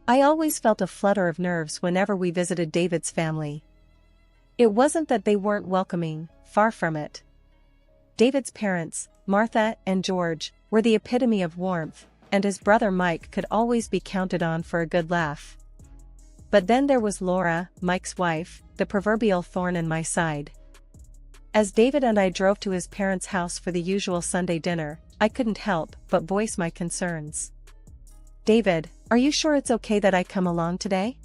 I always felt a flutter of nerves whenever we visited David's family. It wasn't that they weren't welcoming, far from it. David's parents, Martha and George, were the epitome of warmth, and his brother Mike could always be counted on for a good laugh. But then there was Laura, Mike's wife, the proverbial thorn in my side. As David and I drove to his parents' house for the usual Sunday dinner, I couldn't help but voice my concerns. "David, are you sure it's okay that I come along today?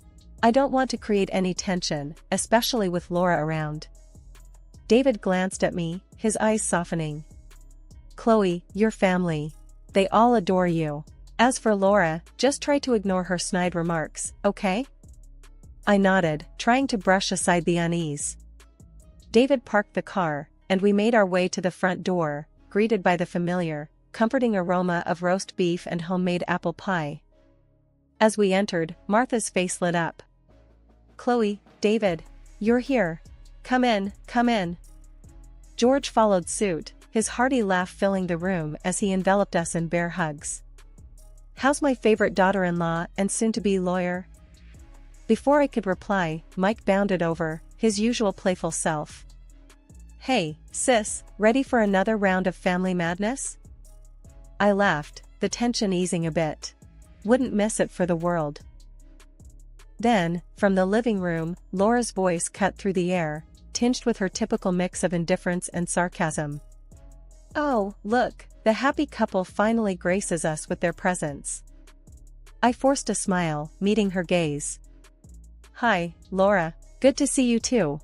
I don't want to create any tension, especially with Laura around." David glanced at me, his eyes softening. "Chloe, your family. They all adore you. As for Laura, just try to ignore her snide remarks, okay?" I nodded, trying to brush aside the unease. David parked the car, and we made our way to the front door, greeted by the familiar, comforting aroma of roast beef and homemade apple pie. As we entered, Martha's face lit up. "Chloe, David, you're here. Come in, come in." George followed suit, his hearty laugh filling the room as he enveloped us in bear hugs. "How's my favorite daughter-in-law and soon-to-be lawyer?" Before I could reply, Mike bounded over, his usual playful self. "Hey, sis, ready for another round of family madness?" I laughed, the tension easing a bit. Wouldn't miss it for the world. Then, from the living room, Laura's voice cut through the air, tinged with her typical mix of indifference and sarcasm. "Oh, look, the happy couple finally graces us with their presence." I forced a smile, meeting her gaze. "Hi, Laura, good to see you too."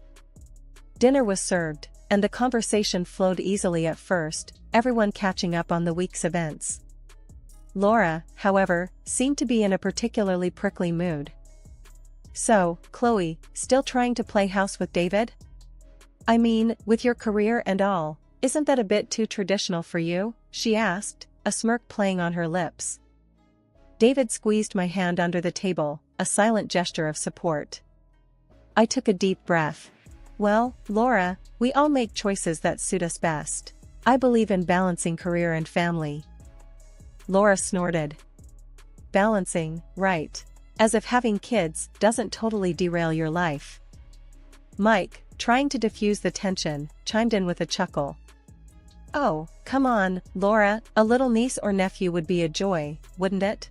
Dinner was served, and the conversation flowed easily at first, everyone catching up on the week's events. Laura, however, seemed to be in a particularly prickly mood. "So, Chloe, still trying to play house with David? I mean, with your career and all, isn't that a bit too traditional for you?" she asked, a smirk playing on her lips. David squeezed my hand under the table, a silent gesture of support. I took a deep breath. "Well, Laura, we all make choices that suit us best. I believe in balancing career and family." Laura snorted. "Balancing, right. As if having kids doesn't totally derail your life." Mike, trying to diffuse the tension, chimed in with a chuckle. "Oh, come on, Laura, a little niece or nephew would be a joy, wouldn't it?"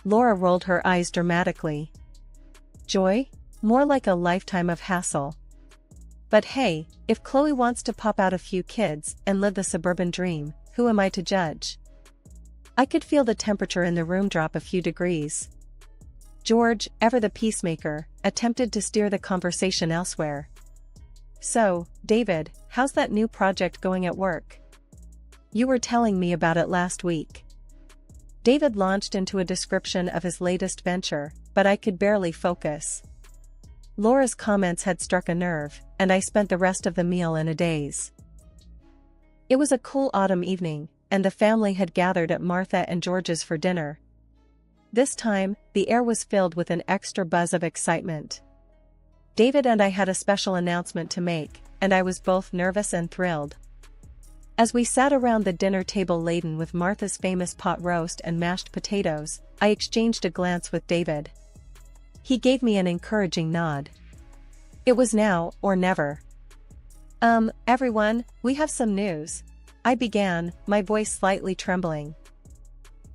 Laura rolled her eyes dramatically. "Joy? More like a lifetime of hassle. But hey, if Chloe wants to pop out a few kids and live the suburban dream, who am I to judge?" I could feel the temperature in the room drop a few degrees. George, ever the peacemaker, attempted to steer the conversation elsewhere. "So, David, how's that new project going at work? You were telling me about it last week." David launched into a description of his latest venture, but I could barely focus. Laura's comments had struck a nerve, and I spent the rest of the meal in a daze. It was a cool autumn evening, and the family had gathered at Martha and George's for dinner. This time, the air was filled with an extra buzz of excitement. David and I had a special announcement to make, and I was both nervous and thrilled. As we sat around the dinner table laden with Martha's famous pot roast and mashed potatoes, I exchanged a glance with David. He gave me an encouraging nod. It was now or never. Everyone, we have some news," I began, my voice slightly trembling.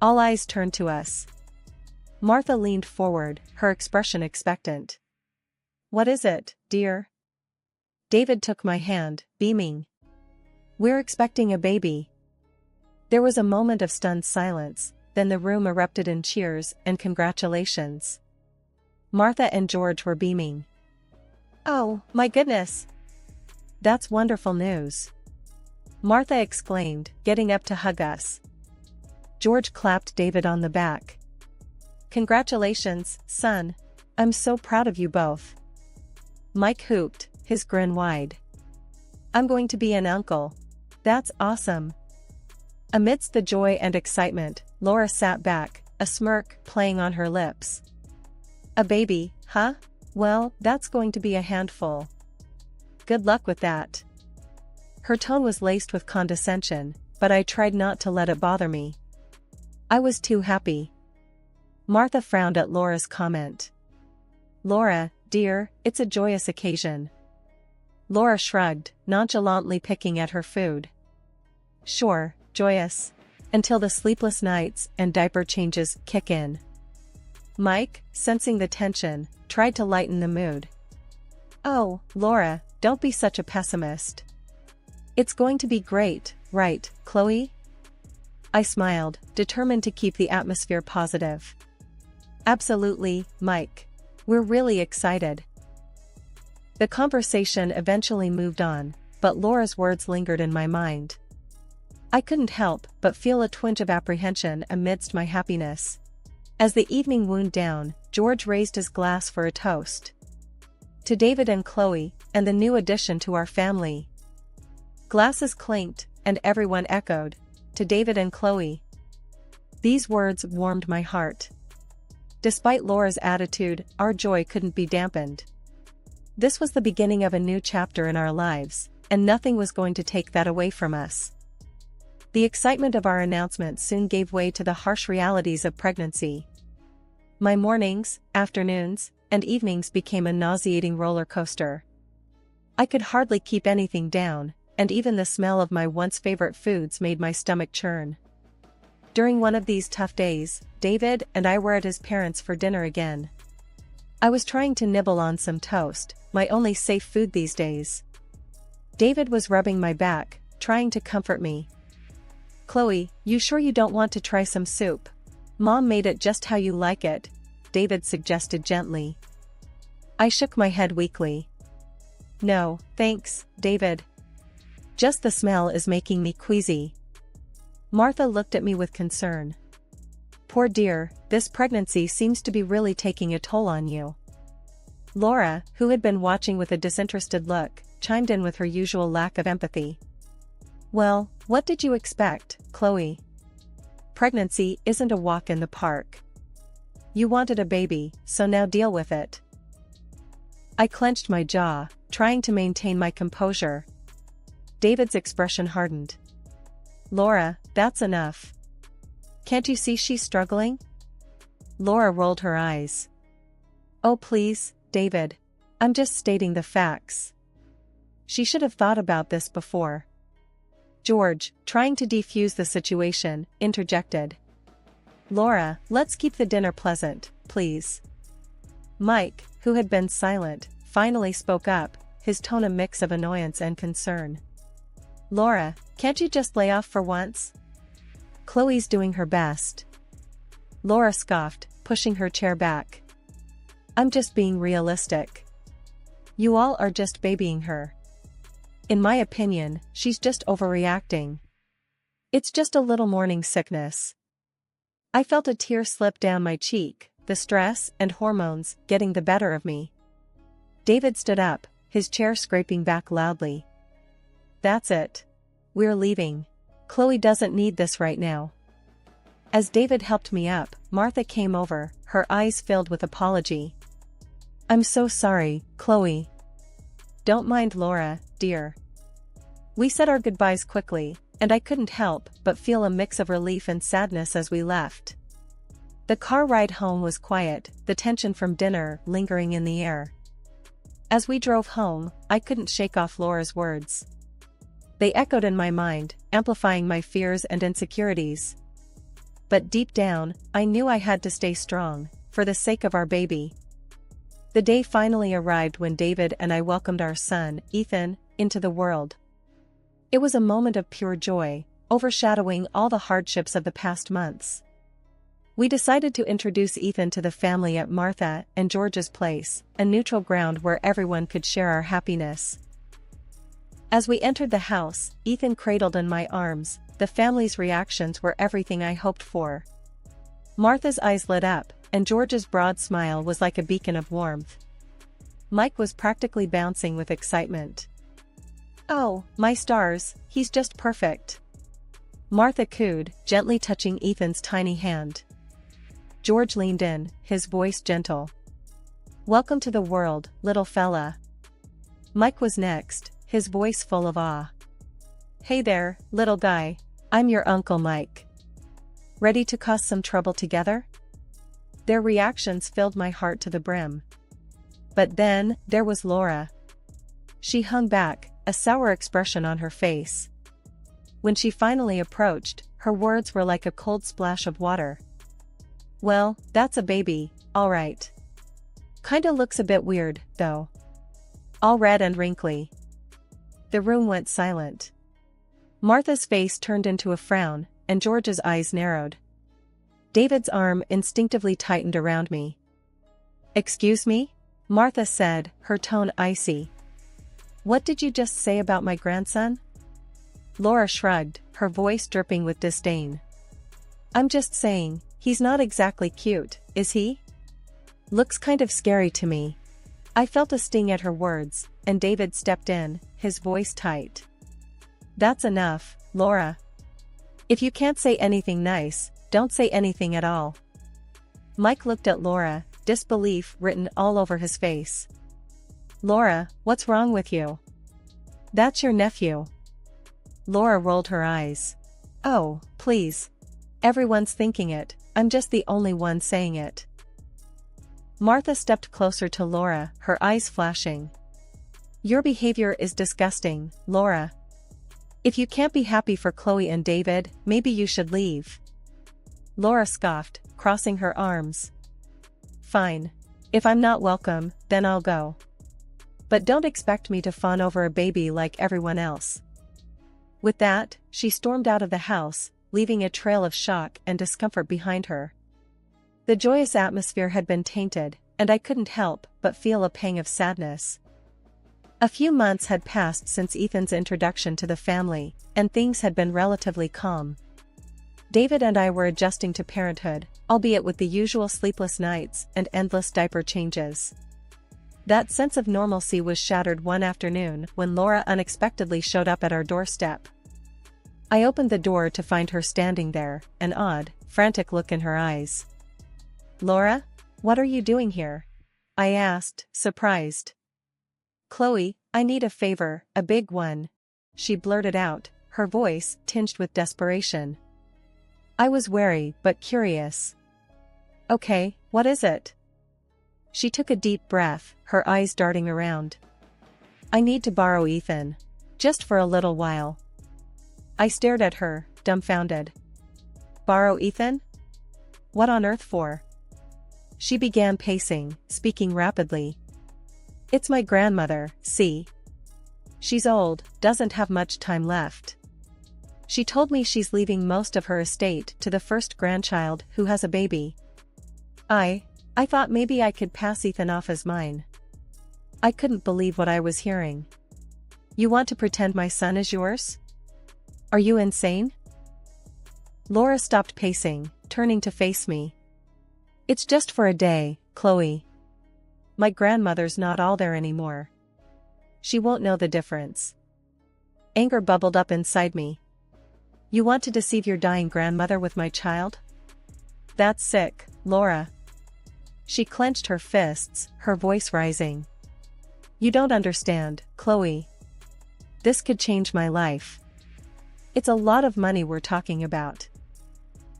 All eyes turned to us. Martha leaned forward, her expression expectant. "What is it, dear?" David took my hand, beaming. "We're expecting a baby." There was a moment of stunned silence, then the room erupted in cheers and congratulations. Martha and George were beaming. "Oh, my goodness! That's wonderful news!" Martha exclaimed, getting up to hug us. George clapped David on the back. "Congratulations, son. I'm so proud of you both." Mike hooped, his grin wide. "I'm going to be an uncle. That's awesome." Amidst the joy and excitement, Laura sat back, a smirk playing on her lips. "A baby, huh? Well, that's going to be a handful. Good luck with that." Her tone was laced with condescension, but I tried not to let it bother me. I was too happy. Martha frowned at Laura's comment. Laura, dear, it's a joyous occasion. Laura shrugged, nonchalantly picking at her food. Sure, joyous. Until the sleepless nights and diaper changes kick in. Mike, sensing the tension, tried to lighten the mood. Oh, Laura, don't be such a pessimist. It's going to be great, right, Chloe? I smiled, determined to keep the atmosphere positive. Absolutely, Mike. We're really excited. The conversation eventually moved on, but Laura's words lingered in my mind. I couldn't help but feel a twinge of apprehension amidst my happiness. As the evening wound down, George raised his glass for a toast. To David and Chloe, and the new addition to our family. Glasses clinked, and everyone echoed, to David and Chloe. These words warmed my heart. Despite Laura's attitude, our joy couldn't be dampened. This was the beginning of a new chapter in our lives, and nothing was going to take that away from us. The excitement of our announcement soon gave way to the harsh realities of pregnancy. My mornings, afternoons, and evenings became a nauseating roller coaster. I could hardly keep anything down, and even the smell of my once favorite foods made my stomach churn. During one of these tough days, David and I were at his parents' for dinner again. I was trying to nibble on some toast, my only safe food these days. David was rubbing my back, trying to comfort me. Chloe, you sure you don't want to try some soup? Mom made it just how you like it, David suggested gently. I shook my head weakly. No, thanks, David. Just the smell is making me queasy. Martha looked at me with concern. Poor dear, this pregnancy seems to be really taking a toll on you. Laura, who had been watching with a disinterested look, chimed in with her usual lack of empathy. Well, what did you expect, Chloe? Pregnancy isn't a walk in the park. You wanted a baby, so now deal with it. I clenched my jaw, trying to maintain my composure. David's expression hardened. Laura, that's enough. Can't you see she's struggling? Laura rolled her eyes. Oh please, David. I'm just stating the facts. She should have thought about this before. George, trying to defuse the situation, interjected. Laura, let's keep the dinner pleasant, please. Mike, who had been silent, finally spoke up, his tone a mix of annoyance and concern. Laura, can't you just lay off for once? Chloe's doing her best. Laura scoffed, pushing her chair back. I'm just being realistic. You all are just babying her. In my opinion, she's just overreacting. It's just a little morning sickness. I felt a tear slip down my cheek, the stress and hormones getting the better of me. David stood up, his chair scraping back loudly. That's it. We're leaving. Chloe doesn't need this right now. As David helped me up, Martha came over, her eyes filled with apology. I'm so sorry, Chloe. Don't mind Laura, dear. We said our goodbyes quickly, and I couldn't help but feel a mix of relief and sadness as we left. The car ride home was quiet, the tension from dinner lingering in the air. As we drove home, I couldn't shake off Laura's words. They echoed in my mind, amplifying my fears and insecurities. But deep down, I knew I had to stay strong, for the sake of our baby. The day finally arrived when David and I welcomed our son, Ethan, into the world. It was a moment of pure joy, overshadowing all the hardships of the past months. We decided to introduce Ethan to the family at Martha and George's place, a neutral ground where everyone could share our happiness. As we entered the house, Ethan cradled in my arms, the family's reactions were everything I hoped for. Martha's eyes lit up, and George's broad smile was like a beacon of warmth. Mike was practically bouncing with excitement. Oh, my stars, he's just perfect. Martha cooed, gently touching Ethan's tiny hand. George leaned in, his voice gentle. Welcome to the world, little fella. Mike was next, his voice full of awe. Hey there, little guy. I'm your Uncle Mike. Ready to cause some trouble together? Their reactions filled my heart to the brim. But then, there was Laura. She hung back, a sour expression on her face. When she finally approached, her words were like a cold splash of water. "Well, that's a baby, all right. Kinda looks a bit weird, though. All red and wrinkly." The room went silent. Martha's face turned into a frown, and George's eyes narrowed. David's arm instinctively tightened around me. "Excuse me?" Martha said, her tone icy. "What did you just say about my grandson?" Laura shrugged, her voice dripping with disdain. "I'm just saying, he's not exactly cute, is he? Looks kind of scary to me." I felt a sting at her words, and David stepped in, his voice tight. "That's enough, Laura. If you can't say anything nice, don't say anything at all." Mike looked at Laura, disbelief written all over his face. "Laura, what's wrong with you? That's your nephew." Laura rolled her eyes. "Oh, please. Everyone's thinking it, I'm just the only one saying it." Martha stepped closer to Laura, her eyes flashing. "Your behavior is disgusting, Laura. If you can't be happy for Chloe and David, maybe you should leave." Laura scoffed, crossing her arms. "Fine. If I'm not welcome, then I'll go. But don't expect me to fawn over a baby like everyone else." With that, she stormed out of the house, leaving a trail of shock and discomfort behind her. The joyous atmosphere had been tainted, and I couldn't help but feel a pang of sadness. A few months had passed since Ethan's introduction to the family, and things had been relatively calm. David and I were adjusting to parenthood, albeit with the usual sleepless nights and endless diaper changes. That sense of normalcy was shattered one afternoon when Laura unexpectedly showed up at our doorstep. I opened the door to find her standing there, an odd, frantic look in her eyes. "Laura? What are you doing here?" I asked, surprised. "Chloe, I need a favor, a big one," she blurted out, her voice tinged with desperation. I was wary but curious. "Okay, what is it?" She took a deep breath, her eyes darting around. "I need to borrow Ethan. Just for a little while." I stared at her, dumbfounded. "Borrow Ethan? What on earth for?" She began pacing, speaking rapidly. "It's my grandmother, see? She's old, doesn't have much time left. She told me she's leaving most of her estate to the first grandchild who has a baby. I thought maybe I could pass Ethan off as mine." I couldn't believe what I was hearing. "You want to pretend my son is yours? Are you insane?" Laura stopped pacing, turning to face me. "It's just for a day, Chloe. My grandmother's not all there anymore. She won't know the difference." Anger bubbled up inside me. "You want to deceive your dying grandmother with my child? That's sick, Laura." She clenched her fists, her voice rising. "You don't understand, Chloe. This could change my life. It's a lot of money we're talking about."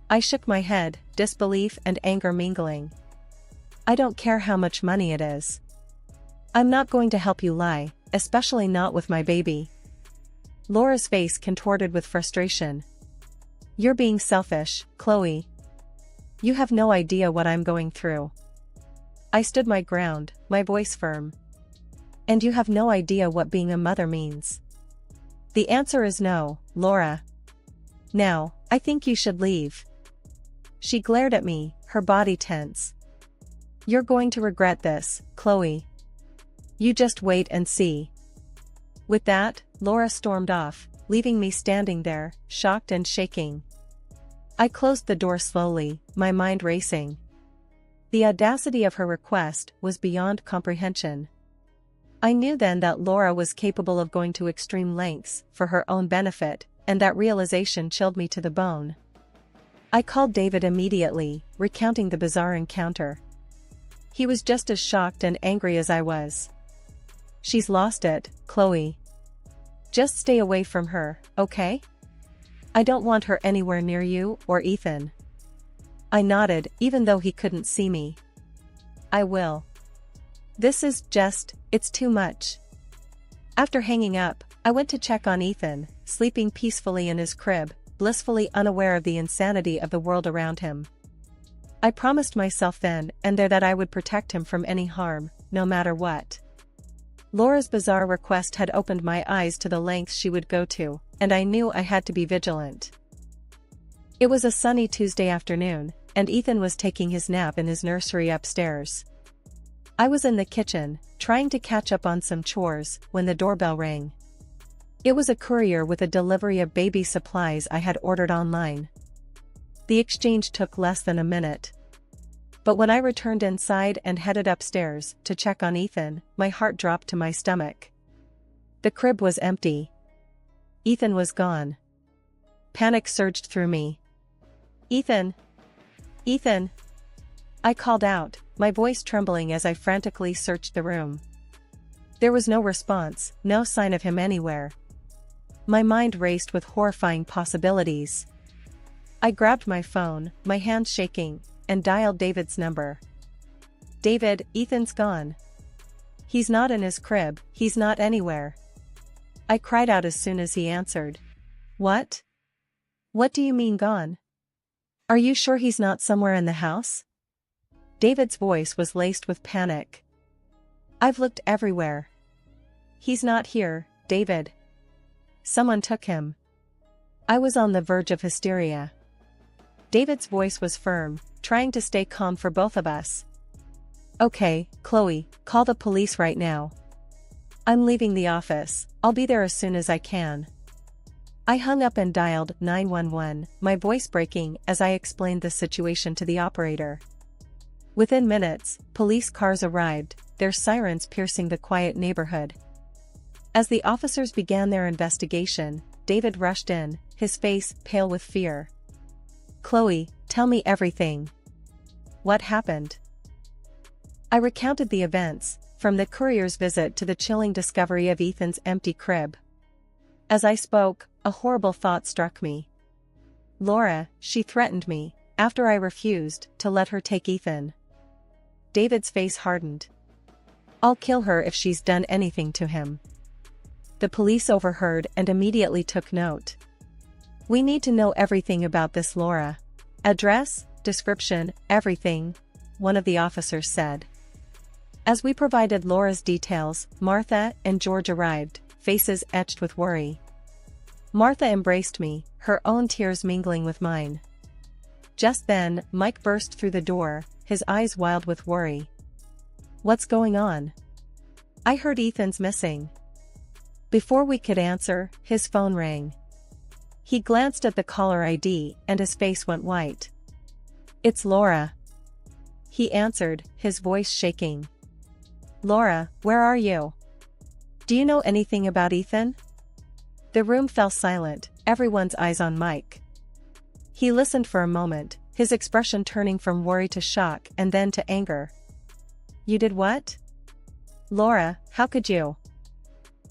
I shook my head, disbelief and anger mingling. "I don't care how much money it is. I'm not going to help you lie, especially not with my baby." Laura's face contorted with frustration. "You're being selfish, Chloe. You have no idea what I'm going through." I stood my ground, my voice firm. "And you have no idea what being a mother means." "The answer is no, Laura. Now, I think you should leave." She glared at me, her body tense. "You're going to regret this, Chloe. You just wait and see." With that, Laura stormed off, leaving me standing there, shocked and shaking. I closed the door slowly, my mind racing. The audacity of her request was beyond comprehension. I knew then that Laura was capable of going to extreme lengths for her own benefit, and that realization chilled me to the bone. I called David immediately, recounting the bizarre encounter. He was just as shocked and angry as I was. "She's lost it, Chloe. Just stay away from her, okay? I don't want her anywhere near you or Ethan." I nodded, even though he couldn't see me. I will. It's too much. After hanging up, I went to check on Ethan, sleeping peacefully in his crib, blissfully unaware of the insanity of the world around him. I promised myself then and there that I would protect him from any harm, no matter what. Laura's bizarre request had opened my eyes to the lengths she would go to, and I knew I had to be vigilant. It was a sunny Tuesday afternoon, and Ethan was taking his nap in his nursery upstairs. I was in the kitchen, trying to catch up on some chores, when the doorbell rang. It was a courier with a delivery of baby supplies I had ordered online. The exchange took less than a minute. But when I returned inside and headed upstairs to check on Ethan, my heart dropped to my stomach. The crib was empty. Ethan was gone. Panic surged through me. Ethan! Ethan! I called out, my voice trembling as I frantically searched the room. There was no response, no sign of him anywhere. My mind raced with horrifying possibilities. I grabbed my phone, my hands shaking, and dialed David's number. David, Ethan's gone. He's not in his crib, he's not anywhere. I cried out as soon as he answered. What? What do you mean gone? Are you sure he's not somewhere in the house? David's voice was laced with panic. I've looked everywhere. He's not here, David. Someone took him. I was on the verge of hysteria. David's voice was firm, trying to stay calm for both of us. Okay, Chloe, call the police right now. I'm leaving the office, I'll be there as soon as I can. I hung up and dialed 911, my voice breaking as I explained the situation to the operator. Within minutes, police cars arrived, their sirens piercing the quiet neighborhood. As the officers began their investigation, David rushed in, his face pale with fear. Chloe, tell me everything. What happened? I recounted the events, from the courier's visit to the chilling discovery of Ethan's empty crib. As I spoke, a horrible thought struck me. Laura, she threatened me, after I refused to let her take Ethan. David's face hardened. I'll kill her if she's done anything to him. The police overheard and immediately took note. We need to know everything about this Laura. Address, description, everything, one of the officers said. As we provided Laura's details, Martha and George arrived, faces etched with worry. Martha embraced me, her own tears mingling with mine. Just then, Mike burst through the door, his eyes wild with worry. What's going on? I heard Ethan's missing. Before we could answer, his phone rang. He glanced at the caller ID and his face went white. It's Laura. He answered, his voice shaking. Laura, where are you? Do you know anything about Ethan? The room fell silent, everyone's eyes on Mike. He listened for a moment, his expression turning from worry to shock and then to anger. You did what? Laura, how could you?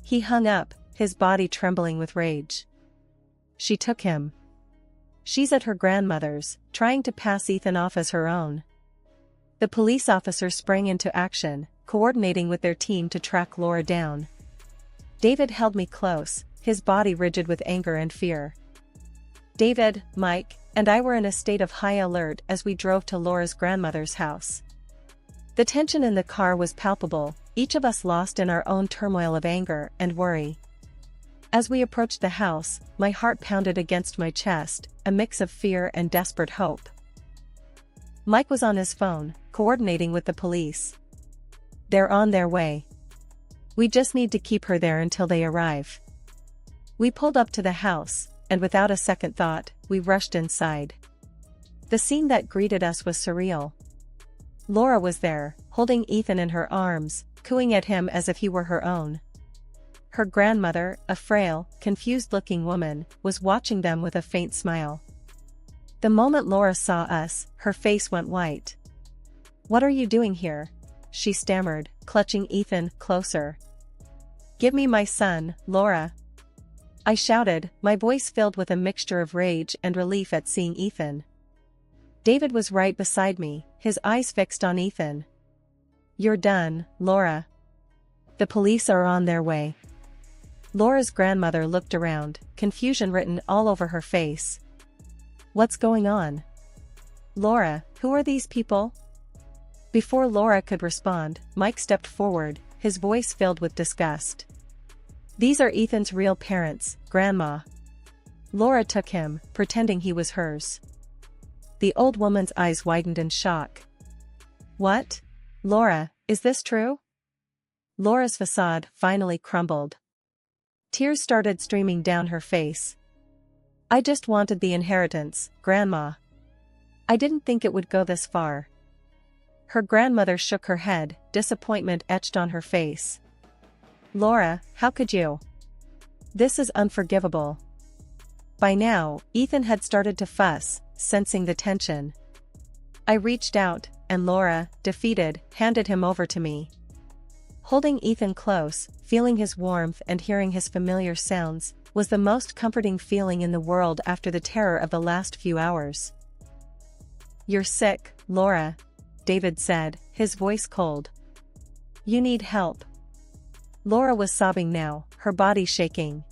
He hung up, his body trembling with rage. She took him. She's at her grandmother's, trying to pass Ethan off as her own. The police officers sprang into action, coordinating with their team to track Laura down. David held me close, his body rigid with anger and fear. David, Mike, and I were in a state of high alert as we drove to Laura's grandmother's house. The tension in the car was palpable, each of us lost in our own turmoil of anger and worry. As we approached the house, my heart pounded against my chest, a mix of fear and desperate hope. Mike was on his phone, coordinating with the police. They're on their way. We just need to keep her there until they arrive. We pulled up to the house, and without a second thought, we rushed inside. The scene that greeted us was surreal. Laura was there, holding Ethan in her arms, cooing at him as if he were her own. Her grandmother, a frail, confused-looking woman, was watching them with a faint smile. The moment Laura saw us, her face went white. "What are you doing here?" she stammered, clutching Ethan closer. "Give me my son, Laura!" I shouted, my voice filled with a mixture of rage and relief at seeing Ethan. David was right beside me, his eyes fixed on Ethan. "You're done, Laura. The police are on their way." Laura's grandmother looked around, confusion written all over her face. "What's going on? Laura, who are these people?" Before Laura could respond, Mike stepped forward, his voice filled with disgust. "These are Ethan's real parents, Grandma." Laura took him, pretending he was hers. The old woman's eyes widened in shock. "What? Laura, is this true?" Laura's facade finally crumbled. Tears started streaming down her face. "I just wanted the inheritance, Grandma. I didn't think it would go this far." Her grandmother shook her head, disappointment etched on her face. "Laura, how could you? This is unforgivable." By now, Ethan had started to fuss, sensing the tension. I reached out, and Laura, defeated, handed him over to me. Holding Ethan close, feeling his warmth and hearing his familiar sounds, was the most comforting feeling in the world after the terror of the last few hours. "You're sick, Laura," David said, his voice cold. "You need help." Laura was sobbing now, her body shaking.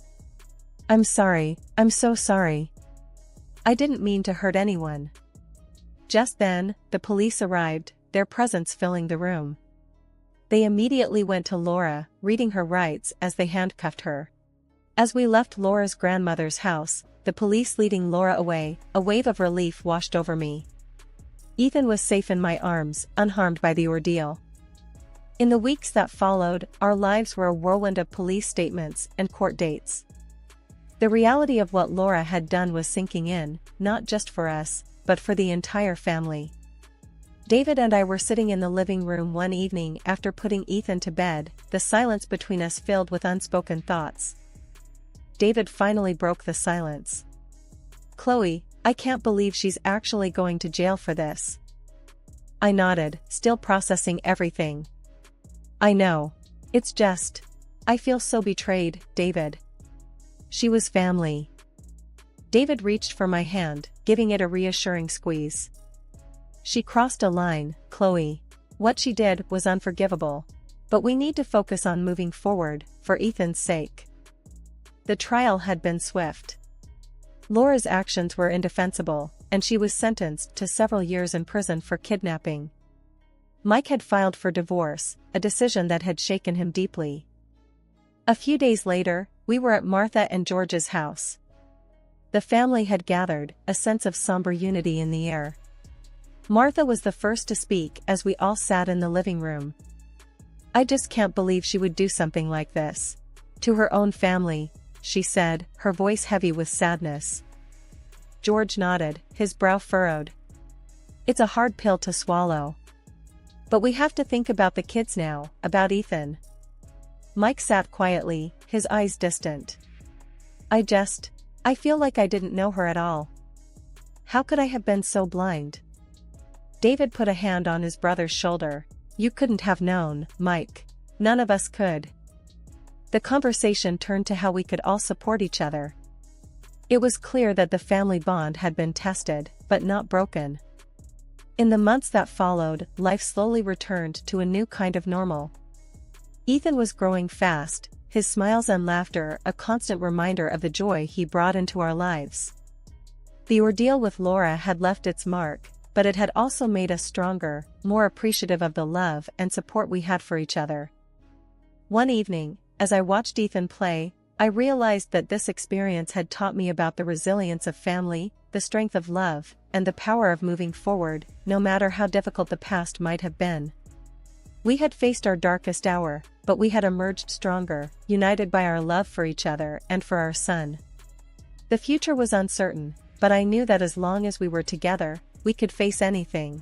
"I'm sorry, I'm so sorry. I didn't mean to hurt anyone." Just then, the police arrived, their presence filling the room. They immediately went to Laura, reading her rights as they handcuffed her. As we left Laura's grandmother's house, the police leading Laura away, a wave of relief washed over me. Ethan was safe in my arms, unharmed by the ordeal. In the weeks that followed, our lives were a whirlwind of police statements and court dates. The reality of what Laura had done was sinking in, not just for us, but for the entire family. David and I were sitting in the living room one evening after putting Ethan to bed, the silence between us filled with unspoken thoughts. David finally broke the silence. "Chloe, I can't believe she's actually going to jail for this." I nodded, still processing everything. "I know. It's just, I feel so betrayed, David. She was family." David reached for my hand, giving it a reassuring squeeze. "She crossed a line, Chloe. What she did was unforgivable. But we need to focus on moving forward, for Ethan's sake." The trial had been swift. Laura's actions were indefensible, and she was sentenced to several years in prison for kidnapping. Mike had filed for divorce, a decision that had shaken him deeply. A few days later, we were at Martha and George's house. The family had gathered, a sense of somber unity in the air. Martha was the first to speak as we all sat in the living room. "I just can't believe she would do something like this. To her own family," she said, her voice heavy with sadness. George nodded, his brow furrowed. "It's a hard pill to swallow. But we have to think about the kids now, about Ethan." Mike sat quietly, his eyes distant. I feel like I didn't know her at all. How could I have been so blind?" David put a hand on his brother's shoulder. "You couldn't have known, Mike. None of us could." The conversation turned to how we could all support each other. It was clear that the family bond had been tested, but not broken. In the months that followed, life slowly returned to a new kind of normal. Ethan was growing fast, his smiles and laughter a constant reminder of the joy he brought into our lives. The ordeal with Laura had left its mark, but it had also made us stronger, more appreciative of the love and support we had for each other. One evening, as I watched Ethan play, I realized that this experience had taught me about the resilience of family, the strength of love, and the power of moving forward, no matter how difficult the past might have been. We had faced our darkest hour, but we had emerged stronger, united by our love for each other and for our son. The future was uncertain, but I knew that as long as we were together, we could face anything.